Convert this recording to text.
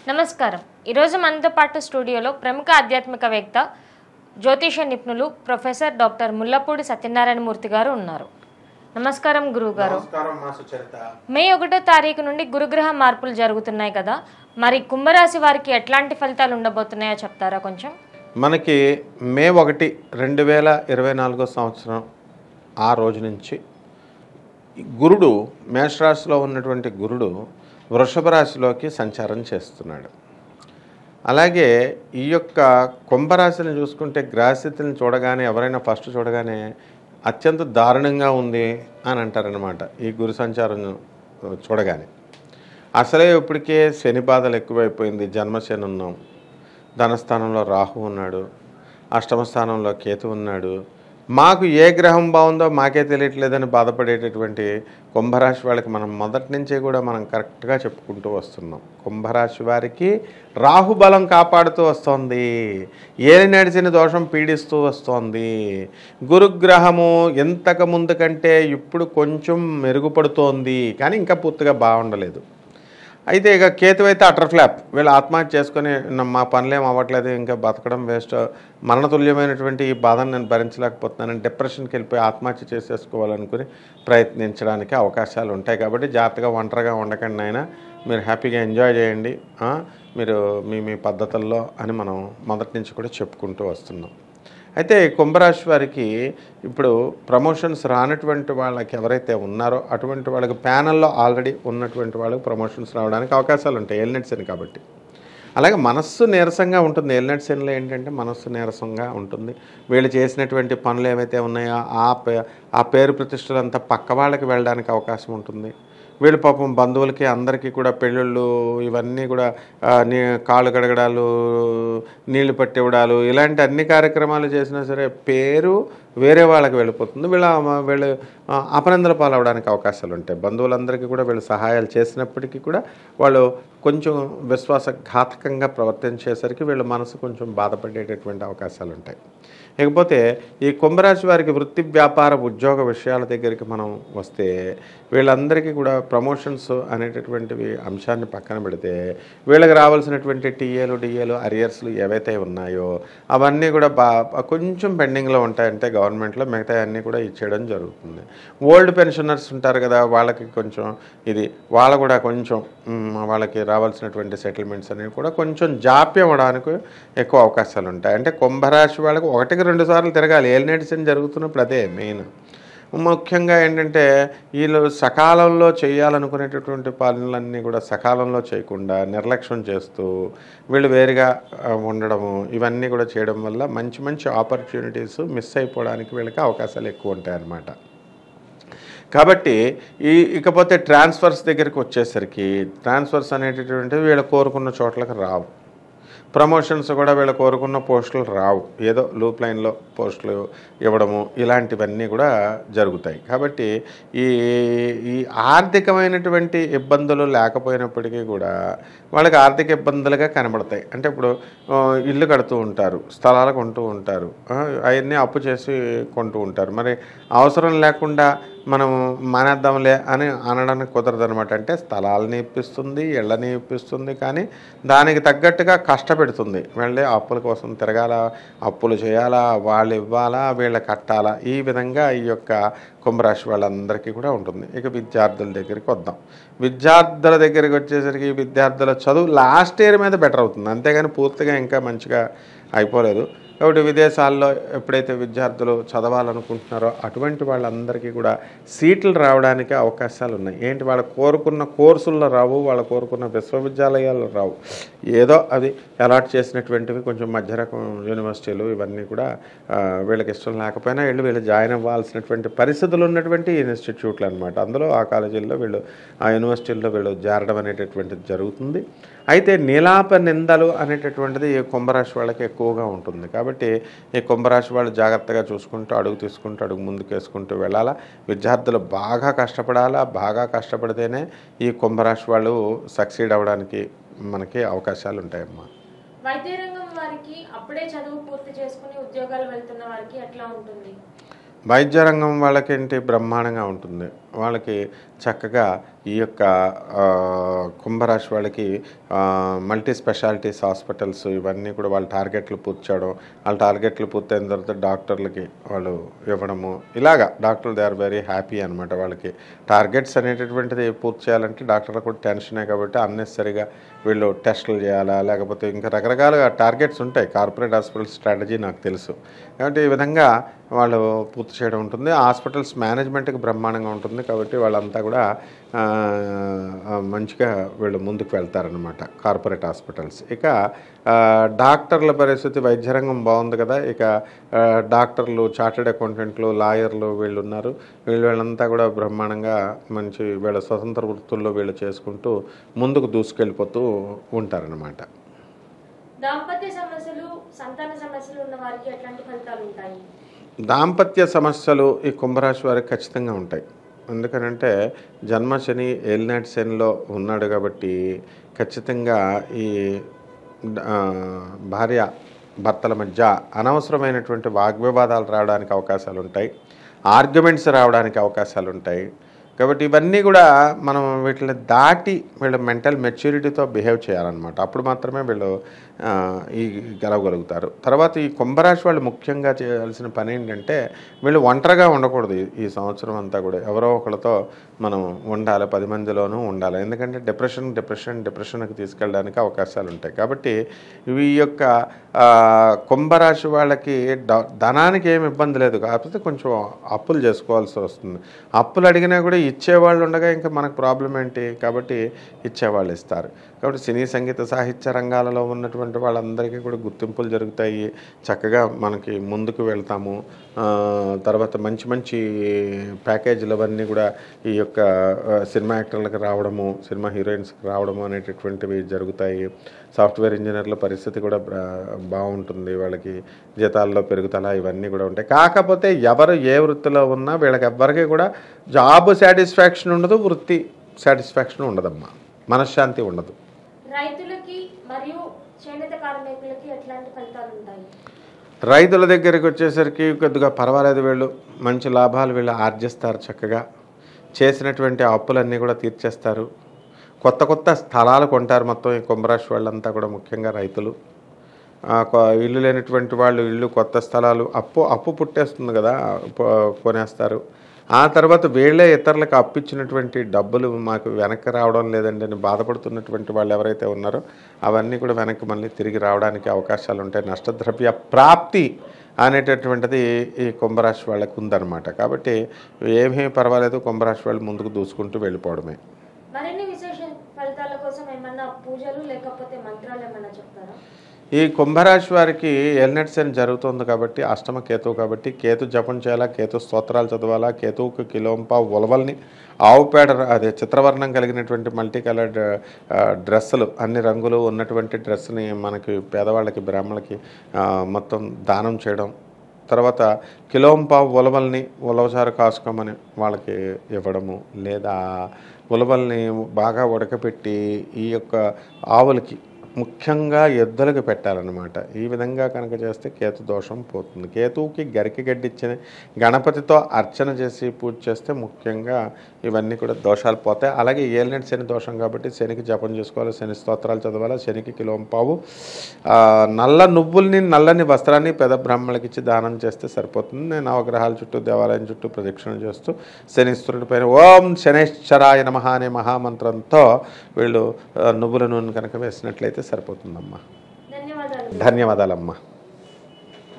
నమస్కారం. ఈరోజు మనతో పాటు స్టూడియోలో ప్రముఖ ఆధ్యాత్మికవేత్త జ్యోతిష నిపుణులు ప్రొఫెసర్ డాక్టర్ ముల్లపూడి సత్యనారాయణ మూర్తి గారు ఉన్నారు. నమస్కారం గురువుగారు. మే 1వ తారీఖు నుండి గురుగ్రహ మార్పులు జరుగుతున్నాయి కదా, మరి కుంభరాశి వారికి ఎట్లాంటి ఫలితాలు ఉండబోతున్నాయో చెప్తారా కొంచెం? మనకి మే 1, 2024 సంవత్సరం ఆ రోజు నుంచి గురుడు మేషరాశిలో ఉన్నటువంటి గురుడు వృషభ రాశిలోకి సంచారం చేస్తున్నాడు. అలాగే ఈ యొక్క కుంభరాశిని చూసుకుంటే గ్రహస్థితిని చూడగానే ఎవరైనా ఫస్ట్ చూడగానే అత్యంత దారుణంగా ఉంది అని అంటారనమాట. ఈ గురు సంచారం చూడగానే అసలే ఇప్పటికే శని బాధలు ఎక్కువైపోయింది. జన్మశని ఉన్నాం, ధనస్థానంలో రాహు ఉన్నాడు, అష్టమ స్థానంలో కేతు ఉన్నాడు. మాకు ఏ గ్రహం బాగుందో మాకే తెలియట్లేదని బాధపడేటటువంటి కుంభరాశి వాళ్ళకి మనం మొదటి నుంచే కూడా మనం కరెక్ట్గా చెప్పుకుంటూ వస్తున్నాం. కుంభరాశి వారికి రాహుబలం కాపాడుతూ వస్తోంది, ఏలినడిసిన దోషం పీడిస్తూ వస్తోంది. గురుగ్రహము ఇంతకు ముందు కంటే ఇప్పుడు కొంచెం మెరుగుపడుతోంది, కానీ ఇంకా పూర్తిగా బాగుండలేదు. అయితే ఇక కేతు అయితే అటర్ ఫ్లాప్, వీళ్ళు ఆత్మహత్య చేసుకొని మా పనులేం అవ్వట్లేదు, ఇంకా బతకడం వేస్ట్, మరణతుల్యమైనటువంటి ఈ బాధను నేను భరించలేకపోతున్నాను, డిప్రెషన్కి వెళ్ళిపోయి ఆత్మహత్య చేసేసుకోవాలనుకుని ప్రయత్నించడానికి అవకాశాలు ఉంటాయి. కాబట్టి జాగ్రత్తగా ఒంటరిగా ఉండకండి నాయన, మీరు హ్యాపీగా ఎంజాయ్ చేయండి మీరు మీ పద్ధతుల్లో అని మనం మొదటి నుంచి కూడా చెప్పుకుంటూ వస్తున్నాం. అయితే కుంభరాశి వారికి ఇప్పుడు ప్రమోషన్స్ రానటువంటి వాళ్ళకి ఎవరైతే ఉన్నారో అటువంటి వాళ్ళకి ప్యానల్లో ఆల్రెడీ ఉన్నటువంటి వాళ్ళకి ప్రమోషన్స్ రావడానికి అవకాశాలు ఉంటాయి, ఏలినటి శని కాబట్టి. అలాగే మనస్సు నీరసంగా ఉంటుంది. ఏలినటి శనిలో ఏంటంటే మనస్సు నీరసంగా ఉంటుంది. వీళ్ళు చేసినటువంటి పనులు ఏవైతే ఉన్నాయో ఆ పేరు ప్రతిష్టలంతా పక్క వాళ్ళకి వెళ్ళడానికి అవకాశం ఉంటుంది. వీళ్ళు పాపం బంధువులకి అందరికీ కూడా పెళ్ళిళ్ళు ఇవన్నీ కూడా కాళ్ళు కడగడాలు, నీళ్లు పట్టివ్వడాలు, ఇలాంటి అన్ని కార్యక్రమాలు చేసినా సరే పేరు వేరే వాళ్ళకి వెళ్ళిపోతుంది. వీళ్ళు అపనందల పాలవడానికి అవకాశాలు ఉంటాయి. బంధువులందరికీ కూడా వీళ్ళు సహాయాలు చేసినప్పటికీ కూడా వాళ్ళు కొంచెం విశ్వాసఘాతకంగా ప్రవర్తించేసరికి వీళ్ళ మనసు కొంచెం బాధపడేటటువంటి అవకాశాలు ఉంటాయి. ఇకపోతే ఈ కుంభరాశి వారికి వృత్తి, వ్యాపార, ఉద్యోగ విషయాల దగ్గరికి మనం వస్తే వీళ్ళందరికీ కూడా ప్రమోషన్స్ అనేటటువంటివి అంశాన్ని పక్కన పెడితే వీళ్ళకి రావాల్సినటువంటి డిఏలు అరియర్స్లు ఏవైతే ఉన్నాయో అవన్నీ కూడా కొంచెం పెండింగ్లో ఉంటాయంటే గవర్నమెంట్లో, మిగతా అన్నీ కూడా ఇచ్చేయడం జరుగుతుంది. ఓల్డ్ పెన్షనర్స్ ఉంటారు కదా, వాళ్ళకి కొంచెం వాళ్ళు కూడా కొంచెం వాళ్ళకి రావాల్సినటువంటి సెటిల్మెంట్స్ అనేవి కూడా కొంచెం జాప్యం అవడానికి ఎక్కువ అవకాశాలు ఉంటాయి. అంటే కుంభరాశి వాళ్ళకి 1-2 సార్లు తిరగాలి. ఏలినటి శని జరుగుతున్నప్పుడు అదే మెయిన్. ముఖ్యంగా ఏంటంటే వీళ్ళు సకాలంలో చేయాలనుకునేటటువంటి పనులన్నీ కూడా సకాలంలో చేయకుండా నిర్లక్ష్యం చేస్తూ వీళ్ళు వేరుగా ఉండడము, ఇవన్నీ కూడా చేయడం వల్ల మంచి ఆపర్చునిటీస్ మిస్ అయిపోవడానికి వీళ్ళకి అవకాశాలు ఎక్కువ ఉంటాయి అన్నమాట. కాబట్టి ఇకపోతే ట్రాన్స్ఫర్స్ దగ్గరికి వచ్చేసరికి ట్రాన్స్ఫర్స్ అనేటటువంటివి వీళ్ళు కోరుకున్న చోట్లకు రావు. ప్రమోషన్స్ కూడా వీళ్ళు కోరుకున్న పోస్టులు రావు, ఏదో లూప్ లైన్లో పోస్టులు ఇవ్వడము ఇలాంటివన్నీ కూడా జరుగుతాయి. కాబట్టి ఈ ఆర్థికమైనటువంటి ఇబ్బందులు లేకపోయినప్పటికీ కూడా వాళ్ళకి ఆర్థిక ఇబ్బందులుగా కనబడతాయి. అంటే ఇప్పుడు ఇల్లు కడుతూ ఉంటారు, స్థలాలు కొంటూ ఉంటారు, అవన్నీ అప్పు చేసి కొంటూ ఉంటారు. మరి అవసరం లేకుండా మనం మానేద్దాంలే అని అనడానికి కుదరదు అనమాట. అంటే స్థలాలని ఇప్పిస్తుంది, ఇళ్ళని ఇప్పిస్తుంది, కానీ దానికి తగ్గట్టుగా కష్టపెడుతుంది. వెళ్ళి అప్పుల కోసం తిరగాల, అప్పులు చేయాలా, వాళ్ళు ఇవ్వాలా, వీళ్ళు కట్టాలా, ఈ విధంగా ఈ యొక్క కుంభరాశి వాళ్ళందరికీ కూడా ఉంటుంది. ఇక విద్యార్థుల దగ్గరికి వద్దాం. విద్యార్థుల దగ్గరికి వచ్చేసరికి విద్యార్థుల చదువు లాస్ట్ ఇయర్ మీద బెటర్ అవుతుంది, అంతేగాని పూర్తిగా ఇంకా మంచిగా అయిపోలేదు. కాబట్టి విదేశాల్లో ఎప్పుడైతే విద్యార్థులు చదవాలనుకుంటున్నారో అటువంటి వాళ్ళందరికీ కూడా సీట్లు రావడానికి అవకాశాలు ఉన్నాయి. ఏంటి, వాళ్ళు కోరుకున్న కోర్సుల్లో రావు, వాళ్ళు కోరుకున్న విశ్వవిద్యాలయాల్లో రావు, ఏదో అది అలాట్ చేసినటువంటివి కొంచెం మధ్య రకం యూనివర్సిటీలు ఇవన్నీ కూడా వీళ్ళకి ఇష్టం లేకపోయినా వీళ్ళు జాయిన్ అవ్వాల్సినటువంటి పరిస్థితులు ఉన్నటువంటి ఇన్స్టిట్యూట్లు అనమాట. అందులో ఆ కాలేజీల్లో వీళ్ళు ఆ యూనివర్సిటీల్లో వీళ్ళు చేరడం అనేటటువంటిది జరుగుతుంది. అయితే నీలాప నిందలు అనేటటువంటిది ఈ కుంభరాశి వాళ్ళకి ఎక్కువగా ఉంటుంది. కాబట్టి ఈ కుంభరాశి వాళ్ళు జాగ్రత్తగా చూసుకుంటూ అడుగు ముందుకు వేసుకుంటూ వెళ్ళాలా. విద్యార్థులు బాగా కష్టపడాలా, బాగా కష్టపడితేనే ఈ కుంభరాశి వాళ్ళు సక్సీడ్ అవ్వడానికి మనకి అవకాశాలు ఉంటాయమ్మా. వైద్య రంగం వారికి అప్పుడే చదువు పూర్తి చేసుకుని ఉద్యోగాలు వెళ్తున్న వారికి ఎట్లా ఉంటుంది? వైద్య రంగం వాళ్ళకేంటి బ్రహ్మాండంగా ఉంటుంది. వాళ్ళకి చక్కగా ఈ యొక్క కుంభరాశి వాళ్ళకి మల్టీ స్పెషాలిటీస్ హాస్పిటల్స్ ఇవన్నీ కూడా వాళ్ళ టార్గెట్లు పూర్తి చేయడం, వాళ్ళ టార్గెట్లు పూర్తయిన తర్వాత డాక్టర్లకి వాళ్ళు ఇవ్వడము, ఇలాగా డాక్టర్లు దే ఆర్ వెరీ హ్యాపీ అనమాట. వాళ్ళకి టార్గెట్స్ అనేటటువంటిది పూర్తి చేయాలంటే డాక్టర్లకు కూడా టెన్షనే కాబట్టి అన్నెసరిగా వీళ్ళు టెస్టులు చేయాలా, లేకపోతే ఇంకా రకరకాలుగా టార్గెట్స్ ఉంటాయి. కార్పొరేట్ హాస్పిటల్ స్ట్రాటజీ నాకు తెలుసు కాబట్టి ఈ విధంగా వాళ్ళు పూర్తి చేయడం ఉంటుంది. హాస్పిటల్స్ మేనేజ్మెంట్కి బ్రహ్మాండంగా ఉంటుంది కాబట్టి వాళ్ళంతా కూడా మంచిగా వీళ్ళు ముందుకు వెళ్తారనమాట కార్పొరేట్ హాస్పిటల్స్. ఇక డాక్టర్ల పరిస్థితి, వైద్య రంగం బాగుంది కదా. ఇక డాక్టర్లు, చార్టెడ్ అకౌంటెంట్లు, లాయర్లు వీళ్ళు ఉన్నారు. వీళ్ళంతా కూడా బ్రహ్మాండంగా మంచి వీళ్ళ స్వతంత్ర వృత్తుల్లో వీళ్ళు చేసుకుంటూ ముందుకు దూసుకెళ్ళిపోతూ ఉంటారనమాట. దాంపత్య సమస్యలు, సంతాన సమస్యలు ఉన్న వారికి ఎట్లాంటి ఫలితాలు ఉంటాయి? దాంపత్య సమస్యలు ఈ కుంభరాశి వారికి ఖచ్చితంగా ఉంటాయి. ఎందుకనంటే జన్మ శని ఏలినాటి శనిలో ఉన్నాడు కాబట్టి ఖచ్చితంగా ఈ భార్య భర్తల మధ్య అనవసరమైనటువంటి వాగ్వివాదాలు రావడానికి అవకాశాలు ఉంటాయి, ఆర్గ్యుమెంట్స్ రావడానికి అవకాశాలు ఉంటాయి. కాబట్టి ఇవన్నీ కూడా మనం వీటిని దాటి వీళ్ళు మెంటల్ మెచ్యూరిటీతో బిహేవ్ చేయాలన్నమాట. అప్పుడు మాత్రమే వీళ్ళు ఈ గెలవగలుగుతారు. తర్వాత ఈ కుంభరాశి వాళ్ళు ముఖ్యంగా చేయాల్సిన పని ఏంటంటే వీళ్ళు ఒంటరిగా ఉండకూడదు. ఈ సంవత్సరం అంతా కూడా ఎవరో ఒకరితో మనం ఉండాలి, 10 మందిలోనూ ఉండాలి. ఎందుకంటే డిప్రెషన్కి తీసుకెళ్ళడానికి అవకాశాలు ఉంటాయి. కాబట్టి ఈ యొక్క కుంభరాశి వాళ్ళకి ధనానికి ఏమి ఇబ్బంది లేదు, కాకపోతే కొంచెం అప్పులు చేసుకోవాల్సి వస్తుంది. అప్పులు అడిగినా కూడా ఇచ్చేవాళ్ళు ఉండగా ఇంకా మనకు ప్రాబ్లం ఏంటి, కాబట్టి ఇచ్చేవాళ్ళు ఇస్తారు. కాబట్టి సినీ సంగీత సాహిత్య రంగాలలో ఉన్నటువంటి వాళ్ళందరికీ కూడా గుర్తింపులు జరుగుతాయి, చక్కగా మనకి ముందుకు వెళ్తాము. తర్వాత మంచి మంచి ప్యాకేజీలు అవన్నీ కూడా ఈ యొక్క సినిమా యాక్టర్లకు రావడము, సినిమా హీరోయిన్స్కి రావడము అనేటటువంటివి జరుగుతాయి. సాఫ్ట్వేర్ ఇంజనీర్ల పరిస్థితి కూడా బాగుంటుంది, వాళ్ళకి జీతాల్లో పెరుగుదల ఇవన్నీ కూడా ఉంటాయి. కాకపోతే ఎవరు ఏ వృత్తిలో ఉన్నా వీళ్ళకి ఎవ్వరికీ కూడా జాబ్ సాటిస్ఫాక్షన్ ఉండదు, వృత్తి సాటిస్ఫాక్షన్ ఉండదమ్మా, మనశ్శాంతి ఉండదు. రైతులకి మరియు చేనేత కార్మికులకి ఎట్లాంటి ఫలితాలు ఉంటాయి? రైతుల దగ్గరికి వచ్చేసరికి కొద్దిగా పర్వాలేదు, వీళ్ళు మంచి లాభాలు వీళ్ళు ఆర్జిస్తారు, చక్కగా చేసినటువంటి అప్పులన్నీ కూడా తీర్చేస్తారు. కొత్త కొత్త స్థలాలు కొంటారు. మొత్తం ఈ కుంభరాశి వాళ్ళంతా కూడా ముఖ్యంగా రైతులు. ఇల్లు లేనటువంటి వాళ్ళు ఇల్లు, కొత్త స్థలాలు, అప్పు పుట్టేస్తుంది కదా, కొనేస్తారు. ఆ తర్వాత వీళ్ళే ఇతరులకు అప్పిచ్చినటువంటి డబ్బులు మాకు వెనక్కి రావడం లేదండి అని బాధపడుతున్నటువంటి వాళ్ళు ఎవరైతే ఉన్నారో అవన్నీ కూడా వెనక్కి మళ్ళీ తిరిగి రావడానికి అవకాశాలు ఉంటాయి. నష్టద్రవ్య ప్రాప్తి అనేటటువంటిది ఈ కుంభరాశి వాళ్ళకు ఉందన్నమాట. కాబట్టి ఏమీ పర్వాలేదు, కుంభరాశి వాళ్ళు ముందుకు దూసుకుంటూ వెళ్ళిపోవడమే. మరిన్ని విశేష ఫలితాల కోసం ఏమన్నా పూజలు లేకపోతే మంత్రాలు ఏమన్నా చెప్తారా? ఈ కుంభరాశి వారికి ఏలినాటి శని జరుగుతుంది కాబట్టి, అష్టమ కేతువు కాబట్టి కేతు జపం చేయాలా, కేతు స్తోత్రాలు చదవాలా, కేతువుకి కిలోంపా ఉలవల్ని, ఆవు పేడ, అదే చిత్రవర్ణం కలిగినటువంటి మల్టీ కలర్డ్ డ్రెస్సులు, అన్ని రంగులు ఉన్నటువంటి డ్రెస్సుని మనకి పేదవాళ్ళకి, బ్రాహ్మణులకి మొత్తం దానం చేయడం. తర్వాత కిలోంపా ఉలవల్ని ఉలవచారు కాసుకోమని వాళ్ళకి ఇవ్వడము, లేదా ఉలవల్ని బాగా ఉడకపెట్టి ఈ యొక్క ఆవులకి ముఖ్యంగా ఎద్దులకు పెట్టాలన్నమాట. ఈ విధంగా కనుక చేస్తే కేతు దోషం పోతుంది. కేతువుకి గరికి గడ్డిచ్చిన గణపతితో అర్చన చేసి పూజ చేస్తే ముఖ్యంగా ఇవన్నీ కూడా దోషాలు పోతాయి. అలాగే ఏలినాటి శని దోషం కాబట్టి శనికి జపం చేసుకోవాలి, శని స్తోత్రాలు చదవాలి, శనికి కిలోంపావు నల్ల నువ్వుల్ని, నల్లని వస్త్రాన్ని పెద బ్రాహ్మణులకి ఇచ్చి దానం చేస్తే సరిపోతుంది. నవగ్రహాల చుట్టూ, దేవాలయం చుట్టూ ప్రదక్షిణ చేస్తూ శనిశ్వరుడి పైన ఓం శనేశ్వరాయ నమః అనే మహామంత్రంతో వీళ్ళు నువ్వుల నూనె కనుక వేసినట్లయితే సరిపోతుందమ్మా. ధన్యవాదాలు. ధన్యవాదాలమ్మా.